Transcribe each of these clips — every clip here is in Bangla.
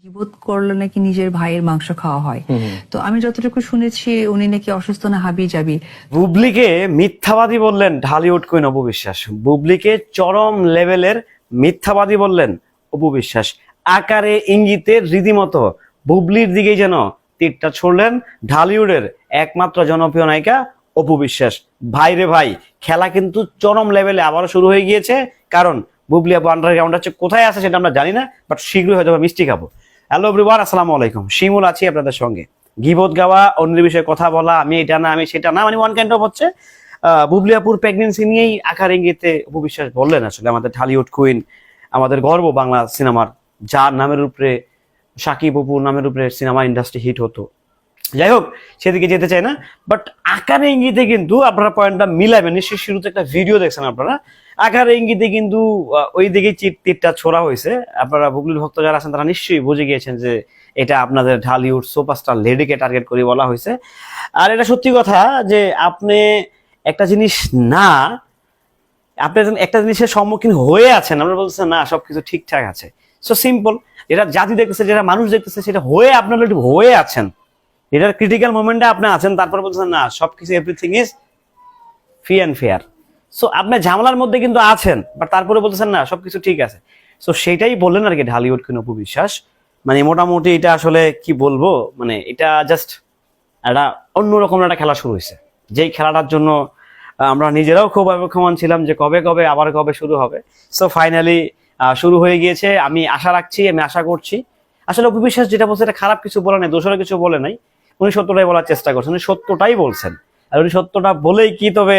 গিবত করলে নাকি নিজের ভাইয়ের মাংস খাওয়া হয়। তো আমি যতটুকু শুনেছি উনি নাকি অসুস্থ না হাবি যাবি। বুবলিকে মিথ্যাবাদী বললেন ঢালিউড কুইন অপু বিশ্বাস। বুবলিকে চরম লেভেলের মিথ্যাবাদী বললেন অপু বিশ্বাস। আকারে ইঙ্গিতে রীতিমতো বুবলির দিকেই যেন তীরটা ছড়লেন ঢালিউডের একমাত্র জনপ্রিয় নায়িকা অপু বিশ্বাস। ভাই রে ভাই, খেলা কিন্তু চরম লেভেলে আবারও শুরু হয়ে গিয়েছে। কারণ বুবলি আপু আন্ডারগ্রাউন্ড হচ্ছে কোথায় আছে সেটা আমরা জানি না, বাট শীঘ্রই হয়তো মিষ্টি খাবো। হ্যালো এভরিওয়ান, আসসালামু আলাইকুম। শিমুল আছি আপনাদের সঙ্গে। গিবত গাওয়া, অন্যের বিষয়ে কথা বলা, আমি এটা না আমি সেটা না, মানে ওয়ান কাইন্ড অফ হচ্ছে বুবলি আপুর প্রেগনেন্সি নিয়েই আকার ইঙ্গিতে অপু বিশ্বাস বললেন আসলে আমাদের ঢালিউড কুইন, আমাদের গর্ব বাংলা সিনেমার, যার নামের উপরে সাকিব অপুর নামের উপরে সিনেমা ইন্ডাস্ট্রি হিট হতো। যাই হোক, সেদিকে যেতে চাই না, বাট আকারে ইঙ্গিতে কিন্তু আপনারা পয়েন্টটা মিলাবেন। নিশ্চয়ই শুরুতে একটা ভিডিও দেখছেন আপনারা, আকারে ইঙ্গিতে কিন্তু ওই দিকেই তীরটা ছোড়া হয়েছে। আপনারা বুবলির ভক্ত যারা আছেন তারা নিশ্চয়ই বুঝে গিয়েছেন যে এটা আপনাদের ঢালিউড সুপারস্টার লেডিকে টার্গেট করে বলা হয়েছে। আর এটা সত্যি কথা যে আপনি একটা জিনিস না, আপনি একটা জিনিসের সম্মুখীন হয়ে আছেন, আমরা বলছেন না সবকিছু ঠিকঠাক আছে। সো সিম্পল, যেটা জাতি দেখতেছে, যেটা মানুষ দেখতেছে, সেটা হয়ে আপনারা হয়ে আছেন, এটার ক্রিটিক্যাল মোমেন্টে আপনি আছেন, তারপর বলছেন না সবকিছু everything is free and fair. So আপনি ঝামেলার মধ্যে কিন্তু আছেন, বাট তারপরে বলতেছেন না সবকিছু ঠিক আছে। সো সেটাই বললেন আর কি ঢালিউড কুইন অপু বিশ্বাস। মানে মোটামুটি এটা আসলে কি বলবো, মানে এটা জাস্ট একটা অন্যরকম একটা খেলা শুরু হয়েছে, যেই খেলাটার জন্য আমরা নিজেরাও খুব অপেক্ষমান ছিলাম যে কবে কবে আবার কবে শুরু হবে। সো ফাইনালি শুরু হয়ে গিয়েছে। আমি আশা রাখছি, আমি আশা করছি। আসলে অপু বিশ্বাস যেটা বলছে এটা খারাপ কিছু বলে নাই, দোষরা কিছু বলে নাই। উনি সত্যটাই বলার চেষ্টা করছেন, উনি সত্যটাই বলছেন। আর উনি সত্যটা বলেই কি, তবে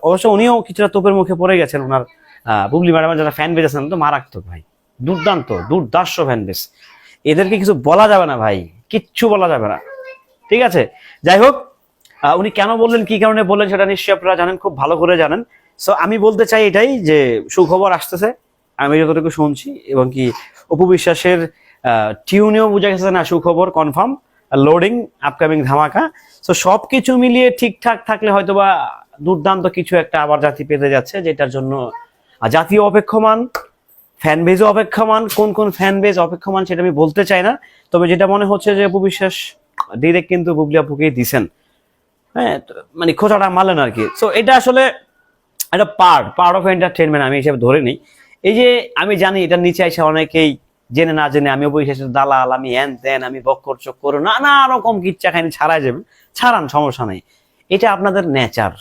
অবশ্য উনিও কিছুটা তোপের মুখে পড়ে গেছেন। ওনার বুবলি ম্যাডামের যারা ফ্যান বেজ আছেন তো মারাত্মক ভাই, দুর্দান্ত দুর্দার্শ ফ্যান বেজ। এদেরকে কিছু বলা যাবে না ভাই, কিচ্ছু বলা যাবে না, ঠিক আছে। যাই হোক, উনি কেন বললেন, কি কারণে বললেন সেটা নিশ্চয়ই আপনারা জানেন, খুব ভালো করে জানেন। সো আমি বলতে চাই এটাই যে সুখবর আসতেছে, আমি যতটুকু শুনছি, এবং কি অপু বিশ্বাসের টিউনেও বোঝা গেছে না সুখবর কনফার্ম, লোডিং আপকামিং ধামাকা। সো সবকিছু মিলিয়ে ঠিকঠাক থাকলে হয়তোবা দুর্দান্ত কিছু একটা আবার জাতি পেতে যাচ্ছে, যেটার জন্য জাতীয় অপেক্ষমান, ফ্যান বেজও অপেক্ষমান। কোন কোন ফ্যান বেজ অপেক্ষমান সেটা আমি বলতে চাই না, তবে যেটা মনে হচ্ছে যে অপু বিশ্বাস ডিরেক্ট কিন্তু বুবলি আপুকেই দিছেন, হ্যাঁ, মানে খোঁচাটা মারলেন আর কি। সো এটা আসলে একটা পার্ট অফ এন্টারটেনমেন্ট আমি হিসেবে ধরে নিই। এই যে আমি জানি এটার নিচে এসে অনেকেই জেনে না জেনে আমি অপু বিশ্বাসের দালাল, আমি হ্যান ত্যান, আমি বক্কর চক্কর, নানা রকম কিচ্ছা খাইনি ছাড়াই যাবেন, ছাড়ান, সমস্যা নেই। এটা আপনাদের নেচার,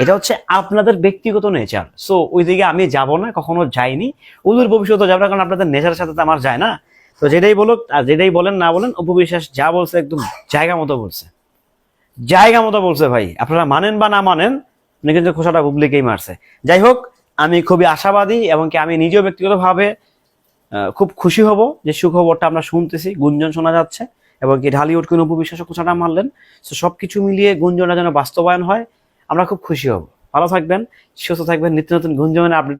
এটা হচ্ছে আপনাদের ব্যক্তিগত নেচার। সো ওই দিকে আমি যাব না, কখনো যাইনি, ওদের ভবিষ্যতে যাবো না, কারণ আপনাদের নেচারের সাথে তো আমার যায় না। তো যেটাই বলুক আর যেটাই বলেন না বলেন, অপু বিশ্বাস যা বলছে একদম জায়গা মতো বলছে, জায়গা মতো বলছে ভাই। আপনারা মানেন বা না মানেন, উনি কিন্তু খোসাটা বুবলিকেই মারছে। যাই হোক, আমি খুবই আশাবাদী, এবং কি আমি নিজেও ব্যক্তিগতভাবে খুব খুশি হব যে সুখবরটা আমরা শুনতেছি, গুঞ্জন শোনা যাচ্ছে, এবং কি ঢালিউড কুইন অপু বিশ্বাস খোসাটা মারলেন। তো সবকিছু মিলিয়ে গুঞ্জনটা যেন বাস্তবায়ন হয়, আমরা খুব খুশি হব। ভালো থাকবেন, সুস্থ থাকবেন, নিত্য নতুন গুঞ্জনের আপডেট